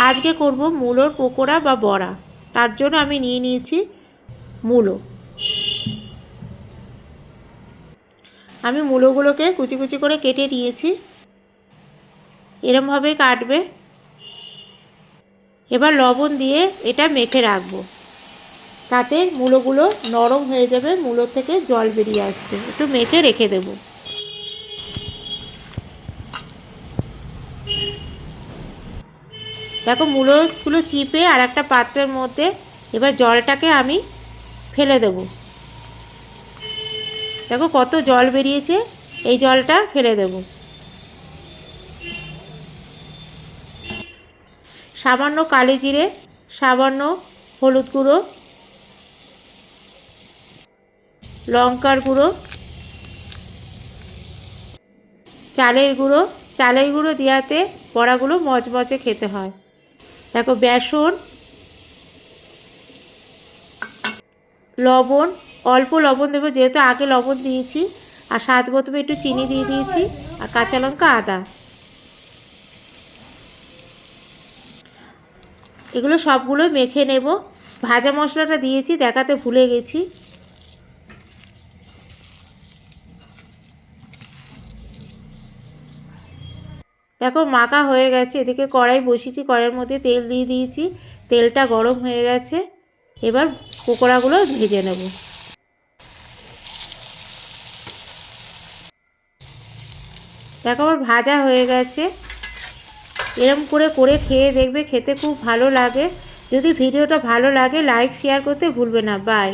আজকে করব মূলোর পকোড়া বা বড়া। তার জন্য আমি নিয়ে নিয়েছি মূলো। আমি মূলোগুলোকে কুচি কুচি করে কেটে নিয়েছি, এরমভাবে কাটবে। এবার লবণ দিয়ে এটা মেখে রাখবো, তাতে মূলোগুলো নরম হয়ে যাবে, মূলোর থেকে জল বেরিয়ে আসবে। একটু মেখে রেখে দেব। দেখো মূলোগুলো চিপে আর একটা পাত্রের মধ্যে এবার জলটাকে আমি ফেলে দেব। দেখো কত জল বেরিয়েছে, এই জলটা ফেলে দেব। সামান্য কালো জিরে, সামান্য হলুদ গুঁড়ো, লঙ্কার গুঁড়ো, চালের গুঁড়ো। চালের গুঁড়ো দেওয়াতে বড়াগুলো মচমচে খেতে হয়। দেখো বেসন, লবণ, অল্প লবণ দেবো যেহেতু আগে লবণ দিয়েছি, আর স্বাদ মতো একটু চিনি দিয়ে দিয়েছি, আর কাঁচা লঙ্কা, আদা। এগুলো সবগুলো মেখে নেব। ভাজা মশলাটা দিয়েছি, দেখাতে ভুলে গেছি। দেখো মাখা হয়ে গেছে। এদিকে কড়াই বসিয়েছি, কড়াইয়ের মধ্যে তেল দিয়ে দিয়েছি, তেলটা গরম হয়ে গেছে। এবার পকোড়াগুলো ভেজে নেব। দেখো আমার ভাজা হয়ে গেছে। এরম করে করে খেয়ে দেখবে, খেতে খুব ভালো লাগে। যদি ভিডিওটা ভালো লাগে লাইক শেয়ার করতে ভুলবে না। বাই।